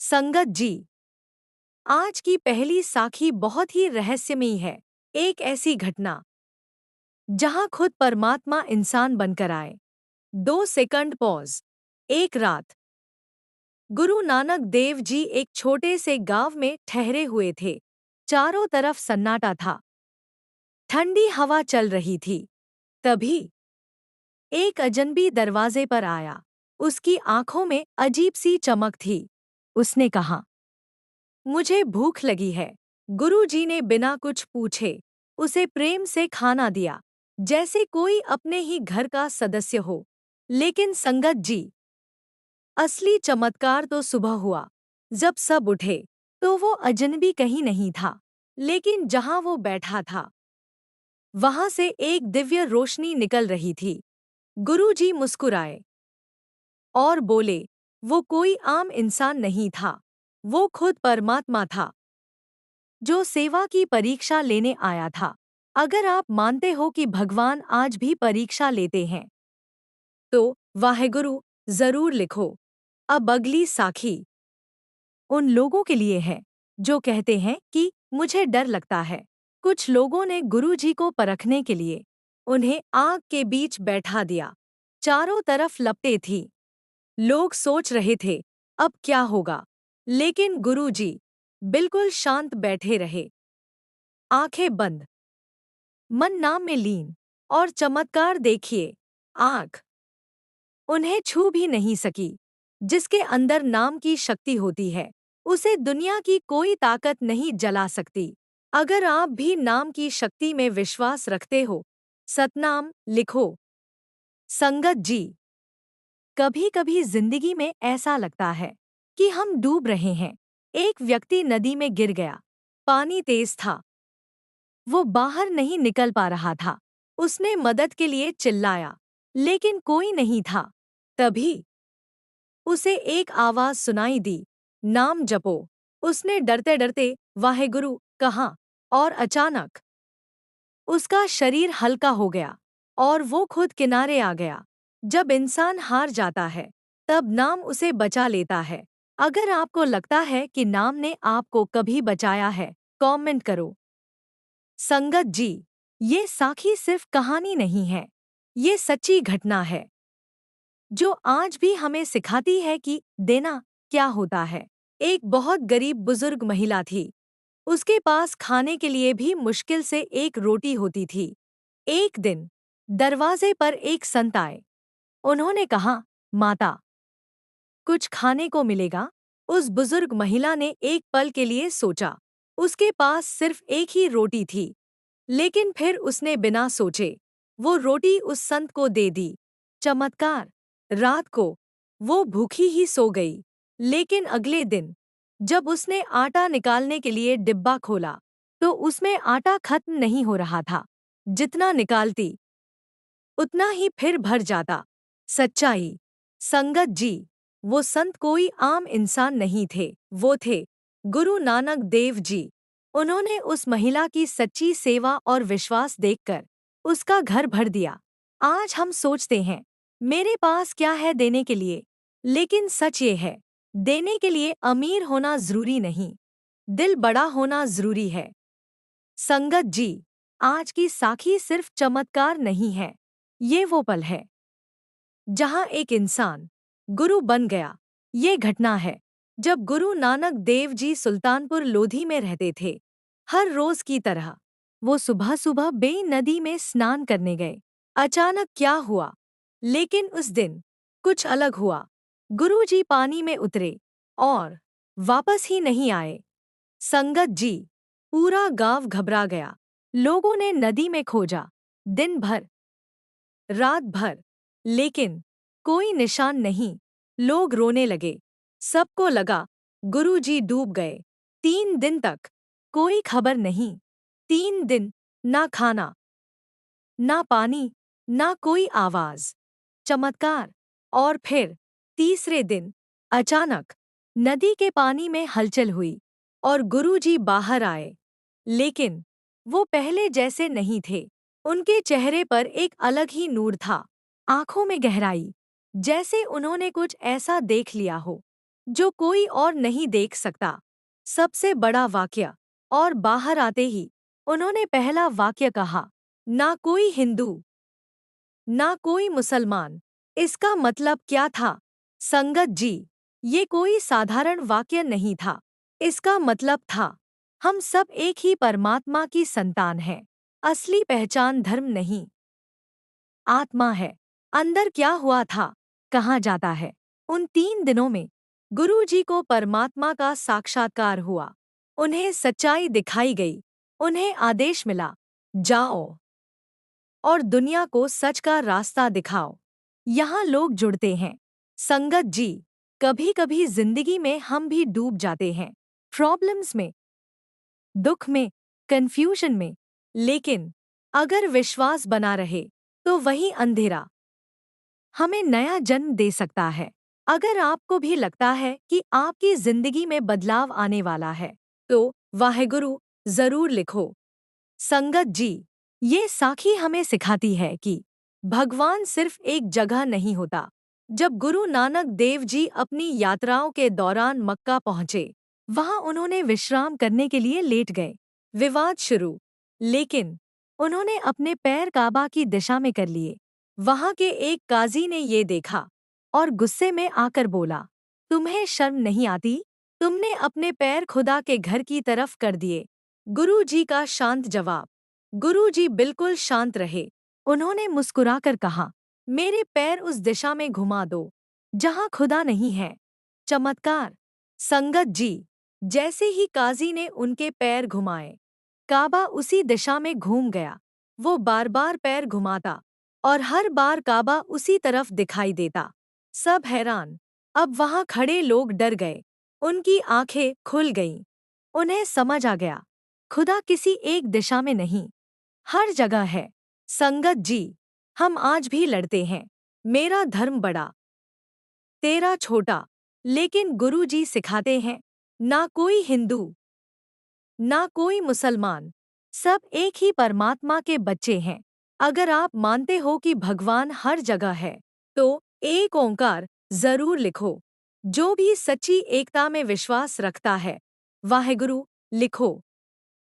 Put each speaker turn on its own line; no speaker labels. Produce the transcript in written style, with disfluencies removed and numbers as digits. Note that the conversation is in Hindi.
संगत जी, आज की पहली साखी बहुत ही रहस्यमयी है। एक ऐसी घटना जहां खुद परमात्मा इंसान बनकर आए। 2 सेकंड पॉज। एक रात गुरु नानक देव जी एक छोटे से गांव में ठहरे हुए थे। चारों तरफ सन्नाटा था, ठंडी हवा चल रही थी। तभी एक अजनबी दरवाजे पर आया। उसकी आंखों में अजीब सी चमक थी। उसने कहा, मुझे भूख लगी है। गुरुजी ने बिना कुछ पूछे उसे प्रेम से खाना दिया, जैसे कोई अपने ही घर का सदस्य हो। लेकिन संगत जी, असली चमत्कार तो सुबह हुआ। जब सब उठे तो वो अजनबी कहीं नहीं था, लेकिन जहां वो बैठा था वहां से एक दिव्य रोशनी निकल रही थी। गुरुजी मुस्कुराए और बोले, वो कोई आम इंसान नहीं था, वो खुद परमात्मा था जो सेवा की परीक्षा लेने आया था। अगर आप मानते हो कि भगवान आज भी परीक्षा लेते हैं, तो वाहेगुरु जरूर लिखो। अब अगली साखी उन लोगों के लिए है जो कहते हैं कि मुझे डर लगता है। कुछ लोगों ने गुरुजी को परखने के लिए उन्हें आग के बीच बैठा दिया। चारों तरफ लपटें थीं। लोग सोच रहे थे, अब क्या होगा? लेकिन गुरुजी बिल्कुल शांत बैठे रहे, आंखें बंद, मन नाम में लीन। और चमत्कार देखिए, आग उन्हें छू भी नहीं सकी। जिसके अंदर नाम की शक्ति होती है, उसे दुनिया की कोई ताकत नहीं जला सकती। अगर आप भी नाम की शक्ति में विश्वास रखते हो, सतनाम लिखो। संगत जी, कभी कभी जिंदगी में ऐसा लगता है कि हम डूब रहे हैं। एक व्यक्ति नदी में गिर गया। पानी तेज था, वो बाहर नहीं निकल पा रहा था। उसने मदद के लिए चिल्लाया, लेकिन कोई नहीं था। तभी उसे एक आवाज सुनाई दी, नाम जपो। उसने डरते डरते वाहेगुरु कहा, और अचानक उसका शरीर हल्का हो गया और वो खुद किनारे आ गया। जब इंसान हार जाता है, तब नाम उसे बचा लेता है। अगर आपको लगता है कि नाम ने आपको कभी बचाया है, कमेंट करो। संगत जी, ये साखी सिर्फ कहानी नहीं है, ये सच्ची घटना है जो आज भी हमें सिखाती है कि देना क्या होता है। एक बहुत गरीब बुजुर्ग महिला थी। उसके पास खाने के लिए भी मुश्किल से एक रोटी होती थी। एक दिन दरवाजे पर एक संत आए। उन्होंने कहा, माता, कुछ खाने को मिलेगा? उस बुजुर्ग महिला ने एक पल के लिए सोचा। उसके पास सिर्फ एक ही रोटी थी, लेकिन फिर उसने बिना सोचे वो रोटी उस संत को दे दी। चमत्कार, रात को वो भूखी ही सो गई। लेकिन अगले दिन जब उसने आटा निकालने के लिए डिब्बा खोला, तो उसमें आटा खत्म नहीं हो रहा था। जितना निकालती उतना ही फिर भर जाता। सच्चाई, संगत जी, वो संत कोई आम इंसान नहीं थे, वो थे गुरु नानक देव जी। उन्होंने उस महिला की सच्ची सेवा और विश्वास देखकर उसका घर भर दिया। आज हम सोचते हैं, मेरे पास क्या है देने के लिए? लेकिन सच ये है, देने के लिए अमीर होना जरूरी नहीं, दिल बड़ा होना जरूरी है। संगत जी, आज की साखी सिर्फ चमत्कार नहीं है, ये वो पल है जहां एक इंसान गुरु बन गया। ये घटना है जब गुरु नानक देव जी सुल्तानपुर लोधी में रहते थे। हर रोज की तरह वो सुबह सुबह बेई नदी में स्नान करने गए। अचानक क्या हुआ? लेकिन उस दिन कुछ अलग हुआ। गुरुजी पानी में उतरे और वापस ही नहीं आए। संगत जी, पूरा गांव घबरा गया। लोगों ने नदी में खोजा, दिन भर, रात भर, लेकिन कोई निशान नहीं। लोग रोने लगे। सबको लगा गुरुजी डूब गए। 3 दिन तक कोई खबर नहीं। 3 दिन, ना खाना, ना पानी, ना कोई आवाज। चमत्कार। और फिर तीसरे दिन अचानक नदी के पानी में हलचल हुई और गुरुजी बाहर आए। लेकिन वो पहले जैसे नहीं थे। उनके चेहरे पर एक अलग ही नूर था, आंखों में गहराई, जैसे उन्होंने कुछ ऐसा देख लिया हो जो कोई और नहीं देख सकता। सबसे बड़ा वाक्य। और बाहर आते ही उन्होंने पहला वाक्य कहा, ना कोई हिंदू, ना कोई मुसलमान। इसका मतलब क्या था? संगत जी, ये कोई साधारण वाक्य नहीं था। इसका मतलब था, हम सब एक ही परमात्मा की संतान हैं। असली पहचान धर्म नहीं, आत्मा है। अंदर क्या हुआ था? कहाँ जाता है? उन 3 दिनों में गुरु जी को परमात्मा का साक्षात्कार हुआ। उन्हें सच्चाई दिखाई गई। उन्हें आदेश मिला, जाओ और दुनिया को सच का रास्ता दिखाओ। यहाँ लोग जुड़ते हैं। संगत जी, कभी कभी जिंदगी में हम भी डूब जाते हैं, प्रॉब्लम्स में, दुख में, कंफ्यूजन में। लेकिन अगर विश्वास बना रहे तो वही अंधेरा हमें नया जन्म दे सकता है। अगर आपको भी लगता है कि आपकी जिंदगी में बदलाव आने वाला है, तो वाहेगुरु जरूर लिखो। संगत जी, ये साखी हमें सिखाती है कि भगवान सिर्फ एक जगह नहीं होता। जब गुरु नानक देव जी अपनी यात्राओं के दौरान मक्का पहुंचे, वहां उन्होंने विश्राम करने के लिए लेट गए। विवाद शुरू। लेकिन उन्होंने अपने पैर काबा की दिशा में कर लिए। वहां के एक काजी ने ये देखा और गुस्से में आकर बोला, तुम्हें शर्म नहीं आती? तुमने अपने पैर खुदा के घर की तरफ कर दिए। गुरु जी का शांत जवाब। गुरु जी बिल्कुल शांत रहे। उन्होंने मुस्कुराकर कहा, मेरे पैर उस दिशा में घुमा दो जहां खुदा नहीं है। चमत्कार। संगत जी, जैसे ही काजी ने उनके पैर घुमाए, काबा उसी दिशा में घूम गया। वो बार बार पैर घुमाता और हर बार काबा उसी तरफ दिखाई देता। सब हैरान। अब वहां खड़े लोग डर गए। उनकी आंखें खुल गईं। उन्हें समझ आ गया, खुदा किसी एक दिशा में नहीं, हर जगह है। संगत जी, हम आज भी लड़ते हैं, मेरा धर्म बड़ा, तेरा छोटा। लेकिन गुरु जी सिखाते हैं, ना कोई हिंदू, ना कोई मुसलमान, सब एक ही परमात्मा के बच्चे हैं। अगर आप मानते हो कि भगवान हर जगह है, तो एक ओंकार जरूर लिखो। जो भी सच्ची एकता में विश्वास रखता है, वाहेगुरु लिखो।